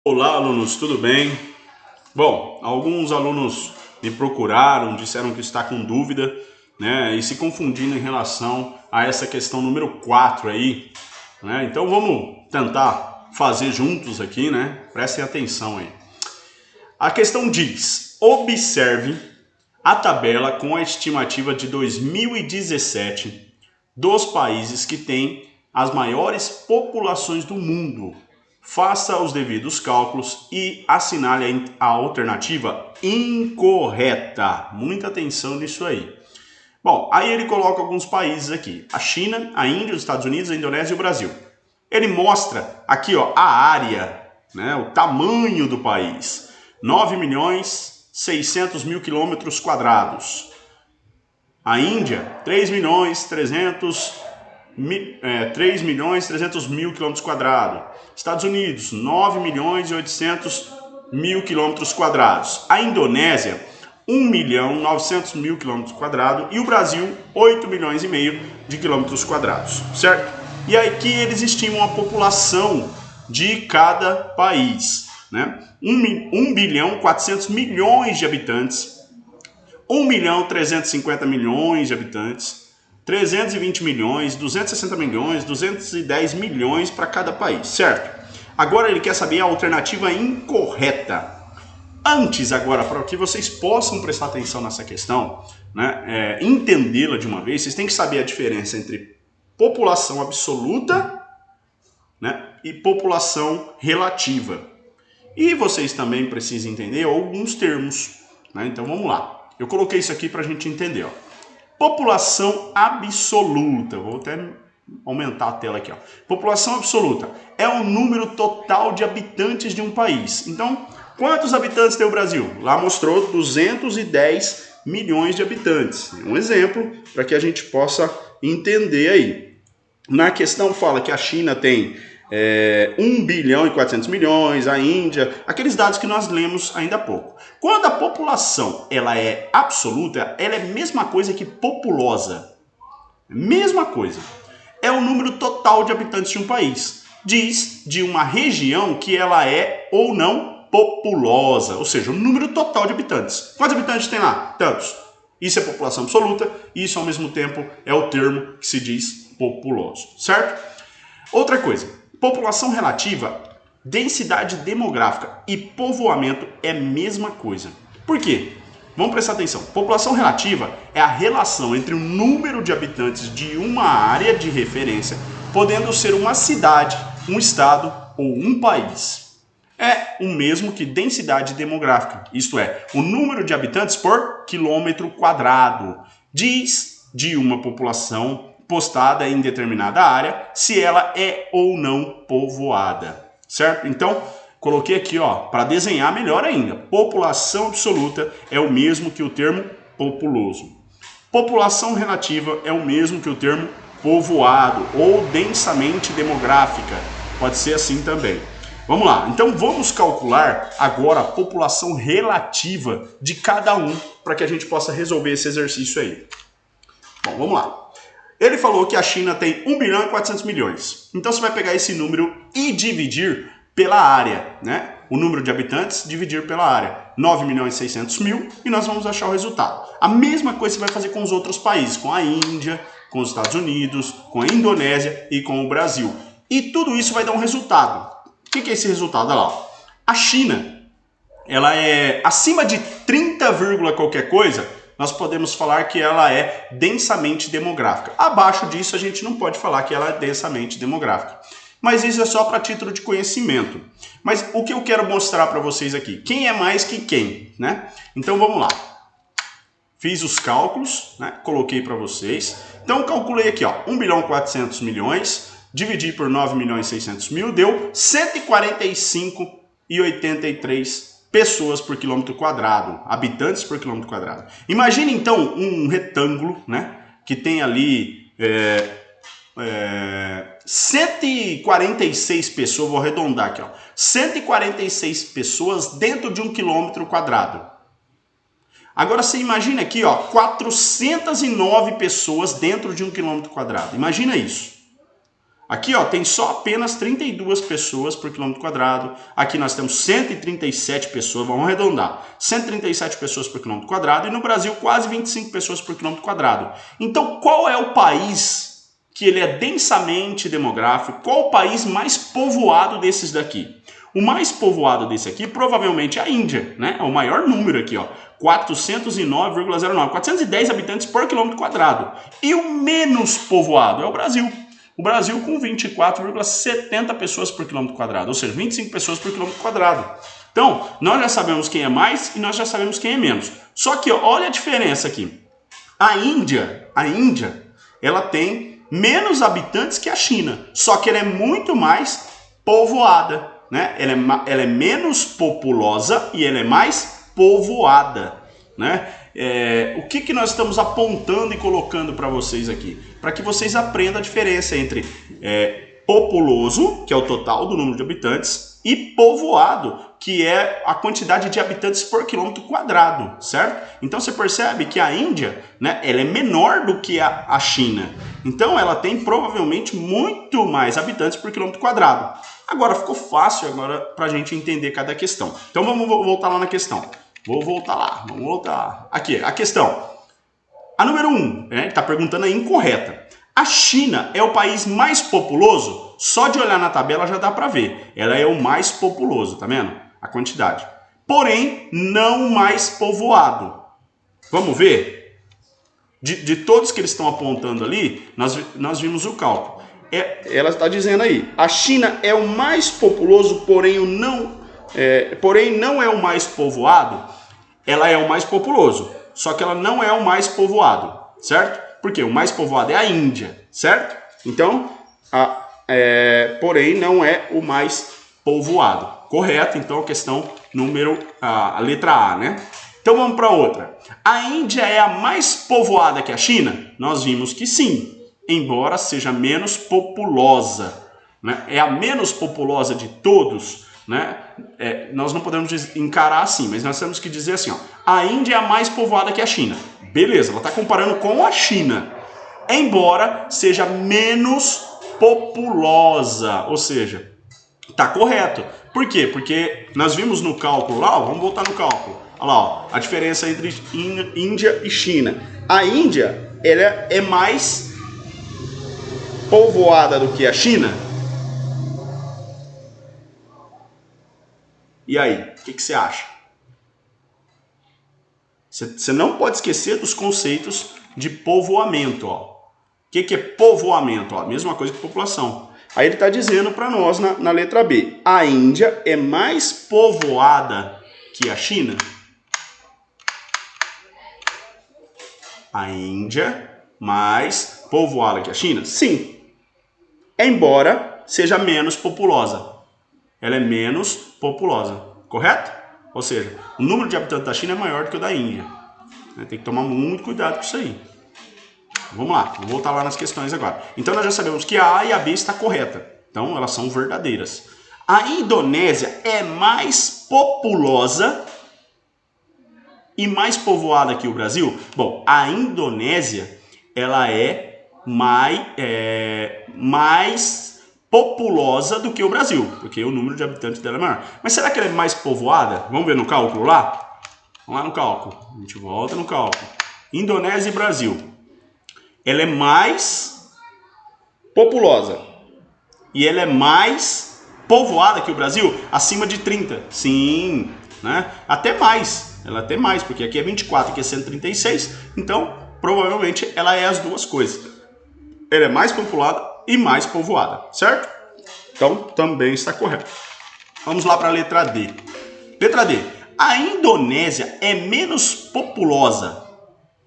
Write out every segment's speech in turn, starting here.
Olá, alunos, tudo bem? Bom, alguns alunos me procuraram, disseram que está com dúvida, né, e se confundindo em relação a essa questão número 4 aí, né? Então vamos tentar fazer juntos aqui, né? Prestem atenção aí. A questão diz: observe a tabela com a estimativa de 2017 dos países que têm as maiores populações do mundo. Faça os devidos cálculos e assinale a alternativa incorreta. Muita atenção nisso aí. Bom, aí ele coloca alguns países aqui: a China, a Índia, os Estados Unidos, a Indonésia e o Brasil. Ele mostra aqui, ó, a área, né, o tamanho do país: 9.600.000 quilômetros quadrados. A Índia, 3.300.000 quilômetros quadrados. Estados Unidos, 9.800.000 quilômetros quadrados. A Indonésia, 1.900.000 quilômetros quadrados. E o Brasil, 8 milhões e meio de quilômetros quadrados, certo? E aqui eles estimam a população de cada país, né? 1 bilhão 400 milhões de habitantes, 1.350.000.000 de habitantes, 320 milhões, 260 milhões, 210 milhões para cada país, certo? Agora ele quer saber a alternativa incorreta. Antes, agora, para que vocês possam prestar atenção nessa questão, né, entendê-la de uma vez, vocês têm que saber a diferença entre população absoluta, né, e população relativa. E vocês também precisam entender alguns termos, né? Então vamos lá. Eu coloquei isso aqui para a gente entender, ó. População absoluta. Vou até aumentar a tela aqui, ó. População absoluta é o número total de habitantes de um país. Então, quantos habitantes tem o Brasil? Lá mostrou 210 milhões de habitantes. Um exemplo para que a gente possa entender aí. Na questão fala que a China tem 1 bilhão e 400 milhões, a Índia, aqueles dados que nós lemos ainda há pouco. Quando a população ela é absoluta, ela é a mesma coisa que populosa. Mesma coisa. É o número total de habitantes de um país. Diz de uma região que ela é ou não populosa, ou seja, o número total de habitantes. Quantos habitantes tem lá? Tantos. Isso é população absoluta, e isso ao mesmo tempo é o termo que se diz populoso, certo? Outra coisa, população relativa, densidade demográfica e povoamento é a mesma coisa. Por quê? Vamos prestar atenção. População relativa é a relação entre o número de habitantes de uma área de referência, podendo ser uma cidade, um estado ou um país. É o mesmo que densidade demográfica, isto é, o número de habitantes por quilômetro quadrado. Diz de uma população postada em determinada área se ela é ou não povoada, certo? Então, coloquei aqui, ó, para desenhar melhor ainda. População absoluta é o mesmo que o termo populoso. População relativa é o mesmo que o termo povoado ou densamente demográfica. Pode ser assim também. Vamos lá, então vamos calcular agora a população relativa de cada um para que a gente possa resolver esse exercício aí. Bom, vamos lá. Ele falou que a China tem 1 bilhão e 400 milhões. Então você vai pegar esse número e dividir pela área, né? O número de habitantes dividir pela área. 9.600.000 e nós vamos achar o resultado. A mesma coisa você vai fazer com os outros países, com a Índia, com os Estados Unidos, com a Indonésia e com o Brasil. E tudo isso vai dar um resultado. O que é esse resultado? Olha lá. A China, ela é acima de 30, qualquer coisa, nós podemos falar que ela é densamente demográfica. Abaixo disso, a gente não pode falar que ela é densamente demográfica. Mas isso é só para título de conhecimento. Mas o que eu quero mostrar para vocês aqui? Quem é mais que quem, né? Então vamos lá. Fiz os cálculos, né? Coloquei para vocês. Então calculei aqui, ó, 1 bilhão e 400 milhões, dividi por 9.600.000, deu 145,83 pessoas por quilômetro quadrado, habitantes por quilômetro quadrado. Imagine então um retângulo, né, que tem ali 146 pessoas, vou arredondar aqui, ó, 146 pessoas dentro de um quilômetro quadrado. Agora você imagina aqui, ó, 409 pessoas dentro de um quilômetro quadrado. Imagina isso. Aqui, ó, tem só apenas 32 pessoas por quilômetro quadrado. Aqui nós temos 137 pessoas, vamos arredondar. 137 pessoas por quilômetro quadrado e no Brasil quase 25 pessoas por quilômetro quadrado. Então, qual é o país que ele é densamente demográfico? Qual o país mais povoado desses daqui? O mais povoado desse aqui provavelmente é a Índia, né? É o maior número aqui, ó. 409,09. 410 habitantes por quilômetro quadrado. E o menos povoado é o Brasil. O Brasil com 24,70 pessoas por quilômetro quadrado, ou seja, 25 pessoas por quilômetro quadrado. Então, nós já sabemos quem é mais e nós já sabemos quem é menos. Só que, ó, olha a diferença aqui. A Índia, ela tem menos habitantes que a China, só que ela é muito mais povoada, né? Ela é menos populosa e ela é mais povoada, né? O que nós estamos apontando e colocando para vocês aqui? Para que vocês aprendam a diferença entre populoso, que é o total do número de habitantes, e povoado, que é a quantidade de habitantes por quilômetro quadrado, certo? Então você percebe que a Índia, né, ela é menor do que a China. Então ela tem provavelmente muito mais habitantes por quilômetro quadrado. Agora ficou fácil para a gente entender cada questão. Então vamos voltar lá na questão. Vamos voltar lá. Aqui, a questão. A número 1, né, está perguntando a incorreta. A China é o país mais populoso? Só de olhar na tabela já dá para ver. Ela é o mais populoso, tá vendo? A quantidade. Porém, não mais povoado. Vamos ver? De todos que eles estão apontando ali, nós vimos o cálculo. Ela está dizendo aí, a China é o mais populoso, porém não é o mais povoado. Ela é o mais populoso, só que ela não é o mais povoado, certo? Porque o mais povoado é a Índia, certo? Então, porém não é o mais povoado. Correto? Então, a letra A, né? Então vamos para outra. A Índia é a mais povoada que a China? Nós vimos que sim, embora seja menos populosa, né? É a menos populosa de todos, né? Nós não podemos encarar assim, mas nós temos que dizer assim, ó, a Índia é a mais povoada que a China. Beleza, ela está comparando com a China, embora seja menos populosa, ou seja, está correto. Por quê? Porque nós vimos no cálculo lá, ó, vamos voltar no cálculo, olha lá, ó, a diferença entre Índia e China. A Índia, ela é mais povoada do que a China. E aí, o que você acha? Você não pode esquecer dos conceitos de povoamento. Ó. O que é povoamento? Ó, mesma coisa que população. Aí ele está dizendo para nós na letra B. A Índia é mais povoada que a China? A Índia mais povoada que a China? Sim. Embora seja menos populosa. Ela é menos populosa, correto? Ou seja, o número de habitantes da China é maior do que o da Índia. Tem que tomar muito cuidado com isso aí. Vamos lá, vou voltar lá nas questões agora. Então nós já sabemos que a A e a B está correta. Então elas são verdadeiras. A Indonésia é mais populosa e mais povoada que o Brasil? Bom, a Indonésia ela é mais populosa do que o Brasil, porque o número de habitantes dela é maior. Mas será que ela é mais povoada? Vamos ver no cálculo lá? Vamos lá no cálculo. A gente volta no cálculo. Indonésia e Brasil. Ela é mais populosa. E ela é mais povoada que o Brasil? Acima de 30. Sim, né? Até mais. Ela até mais, porque aqui é 24, aqui é 136. Então, provavelmente, ela é as duas coisas. Ela é mais populada e mais povoada, certo? Então, também está correto. Vamos lá para a letra D. Letra D. A Indonésia é menos populosa.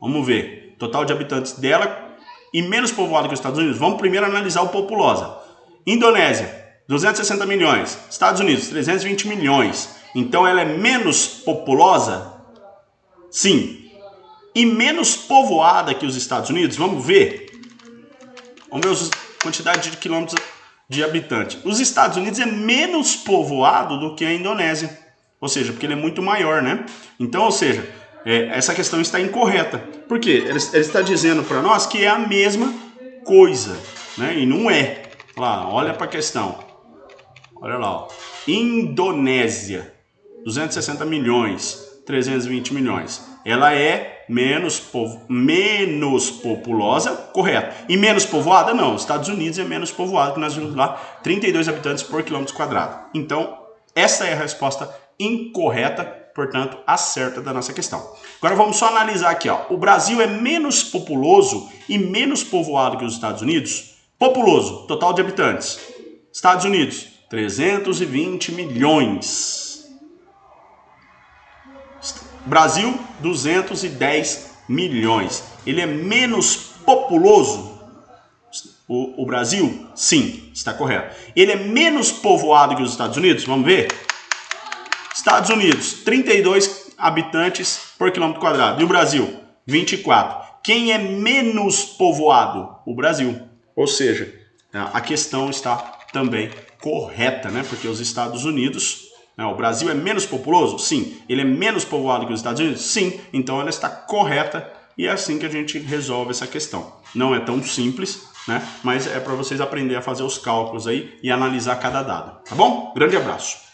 Vamos ver. Total de habitantes dela e menos povoada que os Estados Unidos. Vamos primeiro analisar o populosa. Indonésia, 260 milhões. Estados Unidos, 320 milhões. Então, ela é menos populosa? Sim. E menos povoada que os Estados Unidos? Vamos ver. Vamos ver a quantidade de quilômetros de habitantes. Os Estados Unidos é menos povoado do que a Indonésia. Ou seja, porque ele é muito maior, né? Então, ou seja, essa questão está incorreta. Por quê? Ele está dizendo para nós que é a mesma coisa, né? E não é. Lá, olha para a questão. Olha lá, ó. Indonésia, 260 milhões, 320 milhões. Ela é menos populosa, correto. E menos povoada, não. Os Estados Unidos é menos povoado, que nós vimos lá, 32 habitantes por quilômetro quadrado. Então, essa é a resposta incorreta, portanto, a certa da nossa questão. Agora vamos só analisar aqui, ó. O Brasil é menos populoso e menos povoado que os Estados Unidos? Populoso, total de habitantes. Estados Unidos, 320 milhões. Brasil, 210 milhões. Ele é menos populoso? O Brasil? Sim, está correto. Ele é menos povoado que os Estados Unidos? Vamos ver? Estados Unidos, 32 habitantes por quilômetro quadrado. E o Brasil? 24. Quem é menos povoado? O Brasil. Ou seja, a questão está também correta, né? Porque os Estados Unidos, o Brasil é menos populoso? Sim. Ele é menos povoado que os Estados Unidos? Sim. Então ela está correta e é assim que a gente resolve essa questão. Não é tão simples, né? Mas é para vocês aprenderem a fazer os cálculos aí e analisar cada dado, tá bom? Grande abraço.